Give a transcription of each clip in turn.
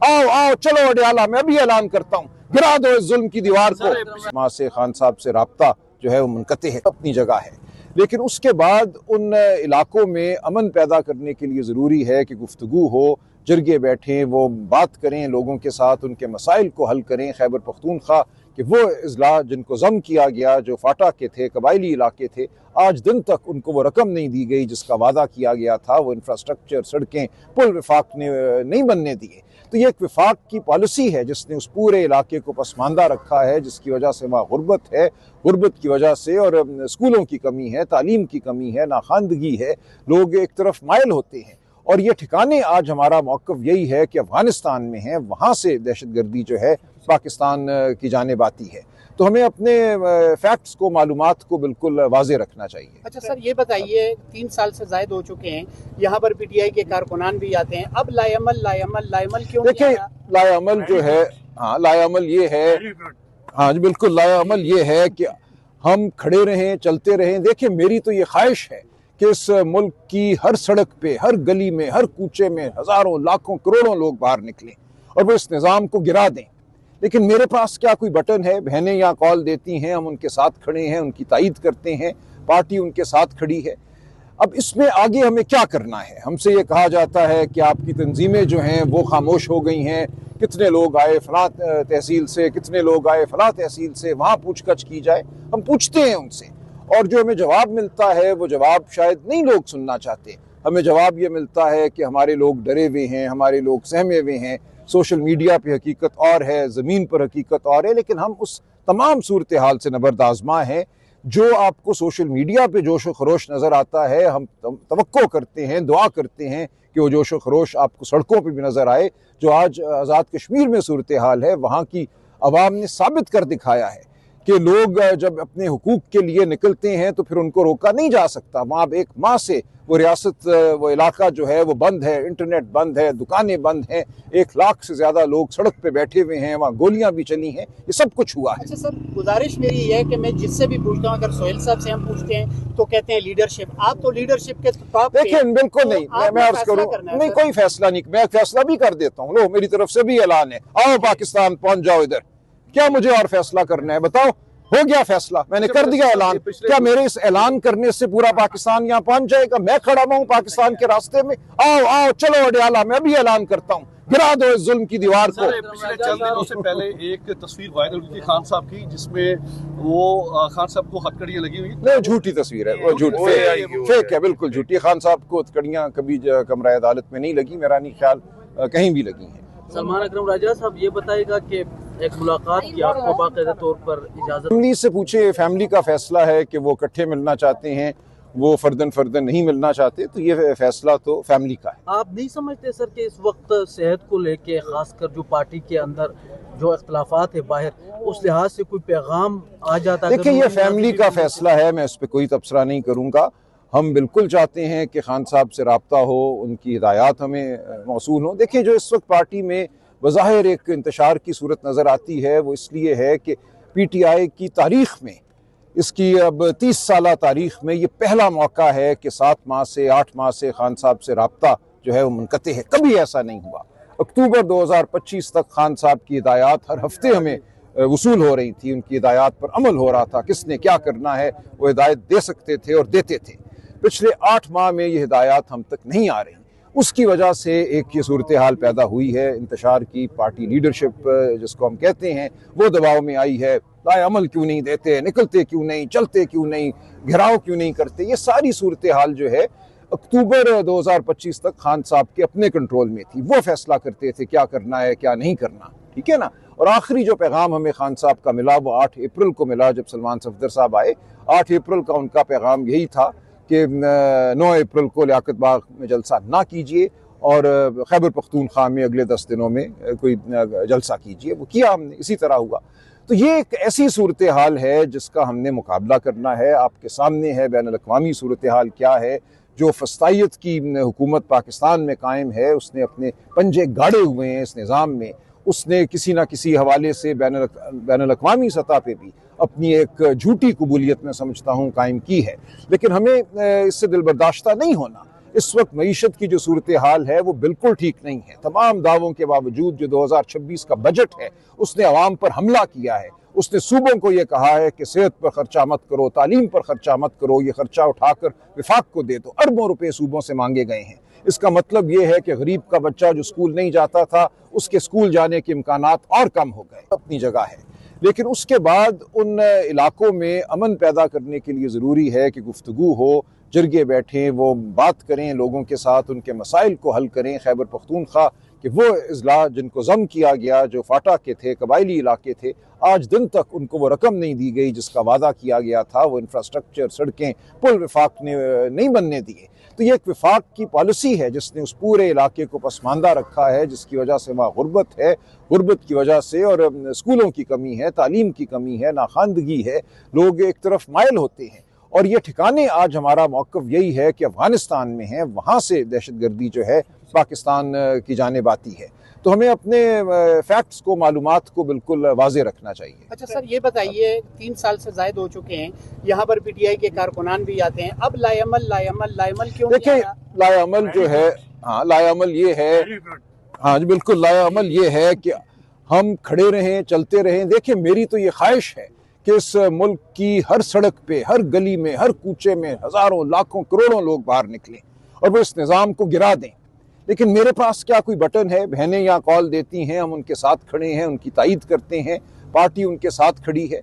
आओ आओ चलो अडयाला, मैं भी ऐलान करता हूँ, गिरा दो इस जुल्म की दीवार को। मां से खान साहब से राब्ता जो है वो मुनक़ते है, अपनी जगह है, लेकिन उसके बाद उन इलाकों में अमन पैदा करने के लिए ज़रूरी है कि गुफ्तगू हो, जरगे बैठें, वो बात करें लोगों के साथ, उनके मसाइल को हल करें। खैबर पख्तूनख्वा कि वो अजला जिनको ज़म किया गया, जो फाटा के थे, कबायली इलाके थे, आज दिन तक उनको वो रकम नहीं दी गई जिसका वादा किया गया था, वो इंफ्रास्ट्रक्चर, सड़कें, पुल वफाक ने नहीं बनने दिए। तो ये एक वफाक की पॉलिसी है जिसने उस पूरे इलाके को पसमानदा रखा है, जिसकी वजह से वहाँ गुर्बत है, गुर्बत की वजह से और स्कूलों की कमी है, तालीम की कमी है, नाखानदगी है, लोग एक तरफ मायल होते हैं। और ये ठिकाने आज हमारा मौक़िफ़ यही है कि अफ़गानिस्तान में है, वहाँ से दहशतगर्दी जो है पाकिस्तान की जानिब आती है। तो हमें अपने फैक्ट्स को, मालूमात को बिल्कुल वाज़े रखना चाहिए। अच्छा सर, ये बताइए 3 साल से ज़ायद हो चुके हैं, यहाँ पर पीटीआई के कारकुनान भी आते हैं, अब लाएमल क्यों? देखिए, लाएमल जो है, हाँ लाएमल ये है, हाँ जी बिल्कुल, लाएमल ये है कि हम खड़े रहें, चलते रहें। देखिए, मेरी तो ये ख्वाहिश है कि इस मुल्क की हर सड़क पे, हर गली में, हर कूचे में हज़ारों, लाखों, करोड़ों लोग बाहर निकलें और वो इस निज़ाम को गिरा दें। लेकिन मेरे पास क्या कोई बटन है? बहनें यहाँ कॉल देती हैं, हम उनके साथ खड़े हैं, उनकी तायीद करते हैं, पार्टी उनके साथ खड़ी है। अब इसमें आगे हमें क्या करना है? हमसे ये कहा जाता है कि आपकी तंजीमें जो हैं वो खामोश हो गई हैं, कितने लोग आए फलां तहसील से, कितने लोग आए फलां तहसील से, वहाँ पूछगछ की जाए। हम पूछते हैं उनसे और जो हमें जवाब मिलता है वो जवाब शायद नहीं लोग सुनना चाहते। हमें जवाब ये मिलता है कि हमारे लोग डरे हुए हैं, हमारे लोग सहमे हुए हैं, सोशल मीडिया पे हकीकत और है, ज़मीन पर हकीकत और है। लेकिन हम उस तमाम सूरत हाल से नबरदाज़मा हैं। जो आपको सोशल मीडिया पे जोश व खरोश नज़र आता है, हम तवक्को करते हैं, दुआ करते हैं कि वो जोश व खरोश आपको सड़कों पे भी नज़र आए। जो आज आज़ाद कश्मीर में सूरत हाल है, वहाँ की अवाम ने साबित कर दिखाया है कि लोग जब अपने हुकूक के लिए निकलते हैं तो फिर उनको रोका नहीं जा सकता। वहाँ एक माह से वो रियासत, वो इलाका जो है वो बंद है, इंटरनेट बंद है, दुकानें बंद हैं, 1 लाख से ज़्यादा लोग सड़क पे बैठे हुए हैं, वहाँ गोलियां भी चली हैं, ये सब कुछ हुआ है। अच्छा सर, गुजारिश मेरी ये है कि मैं जिससे भी पूछता हूँ, अगर सोहेल साहब से हम पूछते हैं तो कहते हैं लीडरशिप। आप तो लीडरशिप के टॉप। देखिए, बिल्कुल नहीं, मैं अर्ज करूँ, नहीं कोई फैसला नहीं, मैं फैसला भी कर देता हूँ। लो, मेरी तरफ से भी ऐलान है, आओ पाकिस्तान पहुंच जाओ इधर। क्या मुझे और फैसला करना है? बताओ, हो गया फैसला, मैंने कर दिया ऐलान। क्या मेरे इस ऐलान करने से पूरा पाकिस्तान यहाँ पहुंच जाएगा? मैं खड़ा हूँ पाकिस्तान के रास्ते में, आओ आओ चलो अडयाला, मैं भी ऐलान करता हूँ, गिरा दो इस जुल्म की दीवार को। पिछले चंद दिनों से पहले एक तस्वीर वायरल हुई थी खान साहब की, जिसमें वो खान साहब को हथकड़ियां लगी हुई। नहीं, झूठी तस्वीर है वो, झूठ फेक है, बिल्कुल झूठी। खान साहब को हथकड़ियां कभी कमरा अदालत में नहीं लगी, मेरा नहीं ख्याल कहीं भी लगी हैं। सलमान अकरम राजा साहब ये बताएगा कि एक मुलाकात की आपको बाकायदा तौर पर इजाजत? फैमिली से पूछे, फैमिली का फैसला है कि वो इकट्ठे मिलना चाहते हैं, वो फर्दन नहीं मिलना चाहते, तो ये फैसला तो फैमिली का है। आप नहीं समझते सर कि इस वक्त सेहत को लेके, खासकर जो पार्टी के अंदर जो इख्तलाफात है बाहर, उस लिहाज से कोई पैगाम आ जाता? देखिए, ये फैमिली का फैसला है, मैं इस पर कोई तबसरा नहीं करूँगा। हम बिल्कुल चाहते हैं कि खान साहब से रब्ता हो, उनकी हिदायत हमें मौसूल हो। देखिए, जो इस वक्त पार्टी में बज़ाहिर एक इंतशार की सूरत नज़र आती है, वो इसलिए है कि PTI की तारीख़ में, इसकी अब 30 साला तारीख़ में ये पहला मौका है कि 7 माह से 8 माह से खान साहब से रब्ता जो है वो मुनक़ते है। कभी ऐसा नहीं हुआ। अक्टूबर 2025 तक खान साहब की हिदायत हर हफ्ते हमें वसूल हो रही थी, उनकी हिदायत पर अमल हो रहा था। किसने क्या करना है वो हिदायत दे सकते थे और देते थे। पिछले 8 माह में ये हिदायत हम तक नहीं आ रही। उसकी वजह से एक ये सूरत हाल पैदा हुई है, इंतशार की, पार्टी लीडरशिप जिसको हम कहते हैं वो दबाव में आई है। अमल क्यों नहीं देते, निकलते क्यों नहीं, चलते क्यों नहीं, घेराव क्यों नहीं करते। ये सारी सूरत हाल जो है अक्टूबर 2025 तक खान साहब के अपने कंट्रोल में थी। वो फैसला करते थे क्या करना है क्या नहीं करना, ठीक है ना। और आखिरी जो पैगाम हमें खान साहब का मिला वो 8 अप्रैल को मिला, जब सलमान सफदर साहब आए। 8 अप्रैल का उनका पैगाम यही था कि 9 अप्रैल को लियाकत बाग में जलसा ना कीजिए और खैबर पख्तूनख्वा में अगले 10 दिनों में कोई जलसा कीजिए। वो किया हमने, इसी तरह हुआ। तो ये एक ऐसी सूरत हाल है जिसका हमने मुकाबला करना है। आपके सामने है बैनुल अक़वामी सूरत हाल क्या है। जो फस्तायत की हुकूमत पाकिस्तान में कायम है, उसने अपने पंजे गाड़े हुए हैं इस निज़ाम में। उसने किसी न किसी हवाले से बैनुल अक़वामी सतह पे भी अपनी एक झूठी कबूलियत में समझता हूँ कायम की है। लेकिन हमें इससे दिलबर्दाश्ता नहीं होना। इस वक्त मईशत की जो सूरत हाल है वो बिल्कुल ठीक नहीं है। तमाम दावों के बावजूद जो 2026 का बजट है उसने अवाम पर हमला किया है। उसने सूबों को ये कहा है कि सेहत पर खर्चा मत करो, तालीम पर खर्चा मत करो, ये खर्चा उठाकर विफाक को दे दो। अरबों रुपए सूबों से मांगे गए हैं। इसका मतलब ये है कि गरीब का बच्चा जो स्कूल नहीं जाता था उसके स्कूल जाने के इम्कानात और कम हो गए। अपनी जगह है, लेकिन उसके बाद उन इलाकों में अमन पैदा करने के लिए ज़रूरी है कि गुफ्तगू हो, जरगे बैठें, वो बात करें लोगों के साथ, उनके मसाइल को हल करें। खैबर पख्तूनख्वा कि वो अजला जिनको ज़म किया गया, जो फाटा के थे, कबायली इलाके थे, आज दिन तक उनको वो रकम नहीं दी गई जिसका वादा किया गया था। वो इंफ्रास्ट्रक्चर, सड़कें, पुल विफाक ने नहीं बनने दिए। तो ये एक विफाक की पॉलिसी है जिसने उस पूरे इलाके को पसमानदा रखा है, जिसकी वजह से वहाँ गुर्बत है। गुर्बत की वजह से और स्कूलों की कमी है, तालीम की कमी है, नाखानदगी है, लोग एक तरफ मायल होते हैं। और ये ठिकाने आज हमारा मौक़िफ़ यही है कि अफ़गानिस्तान में है, वहाँ से दहशतगर्दी जो है पाकिस्तान की जानिब आती है। तो हमें अपने फैक्ट्स को, मालूमात को बिल्कुल वाज़े रखना चाहिए। अच्छा सर, ये बताइए 3 साल से ज़ायद हो चुके हैं, यहाँ पर पीटीआई के कारकुनान भी आते हैं, अब लाएमल क्यों? देखिए, लाएमल जो है, हाँ लाएमल ये है, हाँ जी बिल्कुल, लाएमल ये है कि हम खड़े रहें, चलते रहें। देखिए, मेरी तो ये ख्वाहिश है कि इस मुल्क की हर सड़क पे, हर गली में, हर कूचे में हज़ारों, लाखों, करोड़ों लोग बाहर निकलें और वो इस निज़ाम को गिरा दें। लेकिन मेरे पास क्या कोई बटन है? बहनें यहाँ कॉल देती हैं, हम उनके साथ खड़े हैं, उनकी तायीद करते हैं, पार्टी उनके साथ खड़ी है।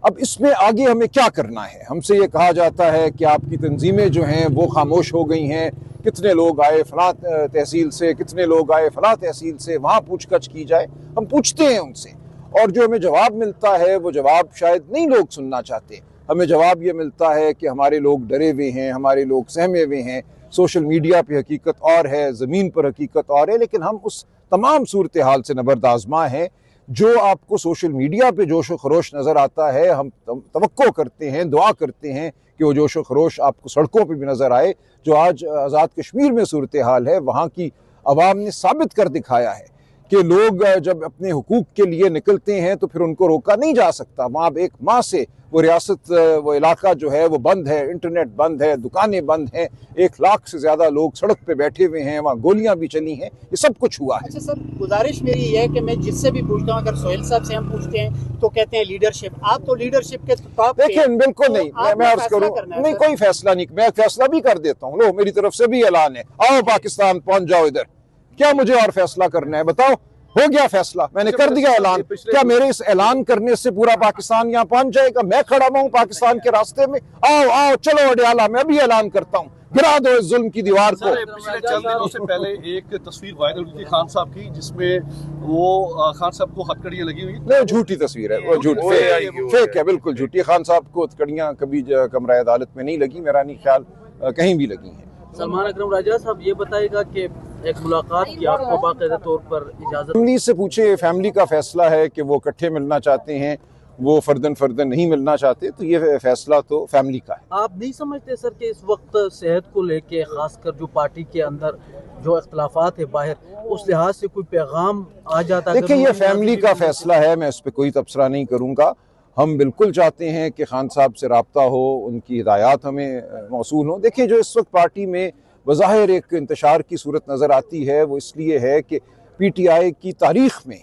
अब इसमें आगे हमें क्या करना है? हमसे ये कहा जाता है कि आपकी तंजीमें जो हैं वो खामोश हो गई हैं, कितने लोग आए फलां तहसील से, कितने लोग आए फलां तहसील से, वहाँ पूछगछ की जाए। हम पूछते हैं उनसे और जो हमें जवाब मिलता है वो जवाब शायद नहीं लोग सुनना चाहते। हमें जवाब ये मिलता है कि हमारे लोग डरे हुए हैं, हमारे लोग सहमे हुए हैं। सोशल मीडिया पे हकीकत और है, ज़मीन पर हकीकत और है। लेकिन हम उस तमाम सूरत हाल से नबरदाज़मा हैं जो आपको सोशल मीडिया पे जोश व खरोश नज़र आता है। हम तवक्को करते हैं, दुआ करते हैं कि वो जोश व खरोश आपको सड़कों पे भी नज़र आए। जो आज आज़ाद कश्मीर में सूरत हाल है, वहाँ की अवाम ने साबित कर दिखाया है कि लोग जब अपने हुकूक के लिए निकलते हैं तो फिर उनको रोका नहीं जा सकता। वहाँ एक माह से वो रियासत, वो इलाका जो है वो बंद है, इंटरनेट बंद है, दुकानें बंद हैं, 1 लाख से ज़्यादा लोग सड़क पे बैठे हुए हैं, वहाँ गोलियां भी चली हैं, ये सब कुछ हुआ है। अच्छा सर, गुजारिश मेरी ये है कि मैं जिससे भी पूछता हूँ, अगर सोहेल साहब से हम पूछते हैं तो कहते हैं लीडरशिप। आप तो लीडरशिप के टॉप। देखिए, बिल्कुल तो नहीं, मैं अर्ज करूँ नहीं, कोई फैसला नहीं, मैं फैसला भी कर देता हूँ। लो, मेरी तरफ से भी ऐलान है, आओ पाकिस्तान पहुंच जाओ इधर। क्या मुझे और फैसला करना है? बताओ, हो गया फैसला, मैंने कर दिया ऐलान। क्या मेरे इस ऐलान करने से पूरा पाकिस्तान यहाँ पहुंच जाएगा? मैं खड़ा हुआ हूँ पाकिस्तान के रास्ते में, आओ आओ चलो अडियाला, मैं भी ऐलान करता हूँ, गिरा दो इस जुल्म की दीवार को। पिछले चंद दिनों से पहले एक तस्वीर वायरल हुई थी खान साहब की, जिसमें वो खान साहब को हथकड़ियां लगी हुई। नहीं, झूठी तस्वीर है वो, झूठ फेक है, बिल्कुल झूठी। खान साहब को हथकड़ियां कभी कमरा अदालत में नहीं लगी, मेरा नहीं ख्याल कहीं भी लगी हैं। सलमान अकरम राजा साहब, ये बताएगा कि एक मुलाकात की आपको बाकायदा तौर पर इजाज़त? फैमिली से पूछे, फैमिली का फैसला है कि वो इकट्ठे मिलना चाहते हैं, वो फर्दन नहीं मिलना चाहते, तो ये फैसला तो फैमिली का है। आप नहीं समझते सर कि इस वक्त सेहत को लेके, खासकर जो पार्टी के अंदर जो इख्तलाफात है बाहर, उस लिहाज से कोई पैगाम आ जाता? देखिए, ये फैमिली का फैसला है, मैं इस पर कोई तबसरा नहीं करूँगा। हम बिल्कुल चाहते हैं कि खान साहब से रब्ता हो, उनकी हिदायत हमें मौसूल हो। देखिए, जो इस वक्त पार्टी में बज़ाहिर एक इंतशार की सूरत नज़र आती है, वो इसलिए है कि PTI की तारीख़ में,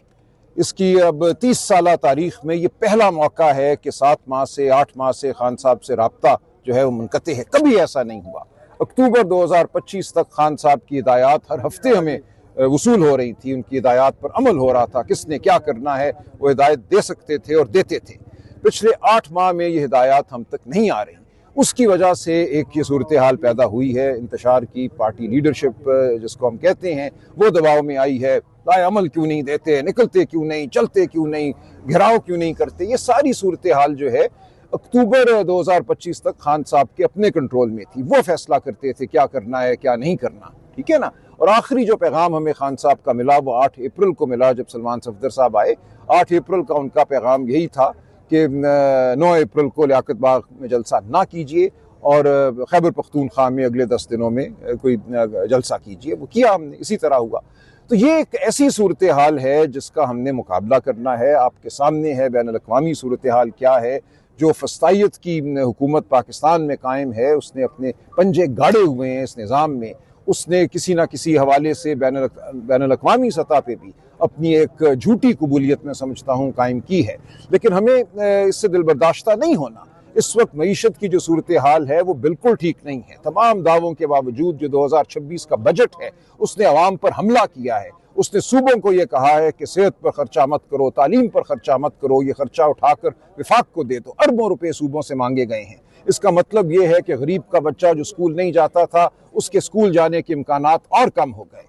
इसकी अब 30 साला तारीख़ में ये पहला मौका है कि 7 माह से 8 माह से खान साहब से रब्ता जो है वो मुनक़ते है। कभी ऐसा नहीं हुआ। अक्टूबर 2025 तक खान साहब की हिदायत हर हफ्ते हमें वसूल हो रही थी, उनकी हिदायत पर अमल हो रहा था। किसने क्या करना है वो हिदायत दे सकते थे और देते थे। पिछले 8 माह में ये हिदायत हम तक नहीं आ रही। उसकी वजह से एक ये सूरत हाल पैदा हुई है इंतशार की। पार्टी लीडरशिप जिसको हम कहते हैं वो दबाव में आई है। लाएअमल क्यों नहीं देते, निकलते क्यों नहीं, चलते क्यों नहीं, घेराव क्यों नहीं करते। ये सारी सूरत हाल जो है अक्टूबर 2025 तक खान साहब के अपने कंट्रोल में थी। वो फैसला करते थे क्या करना है क्या नहीं करना, ठीक है ना। और आखिरी जो पैगाम हमें खान साहब का मिला वो 8 अप्रैल को मिला, जब सलमान सफदर साहब आए। 8 अप्रैल का उनका पैगाम यही था कि 9 अप्रैल को लियाकत बाग में जलसा ना कीजिए और खैबर पख्तूनख्वा में अगले 10 दिनों में कोई जलसा कीजिए। वो किया हमने, इसी तरह हुआ। तो ये एक ऐसी सूरत हाल है जिसका हमने मुकाबला करना है। आपके सामने है बैनुल अक़वामी सूरत हाल क्या है। जो फस्तायत की हुकूमत पाकिस्तान में कायम है, उसने अपने पंजे गाड़े हुए हैं इस निज़ाम में। उसने किसी न किसी हवाले से बैनुल अक़वामी सतह पे भी अपनी एक झूठी कबूलियत में समझता हूँ कायम की है। लेकिन हमें इससे दिलबर्दाश्ता नहीं होना। इस वक्त मईशत की जो सूरत हाल है वो बिल्कुल ठीक नहीं है। तमाम दावों के बावजूद जो 2026 का बजट है उसने अवाम पर हमला किया है। उसने सूबों को ये कहा है कि सेहत पर खर्चा मत करो, तालीम पर खर्चा मत करो, ये खर्चा उठाकर विफाक को दे दो। अरबों रुपए सूबों से मांगे गए हैं। इसका मतलब ये है कि गरीब का बच्चा जो स्कूल नहीं जाता था उसके स्कूल जाने के इम्कानात और कम हो गए।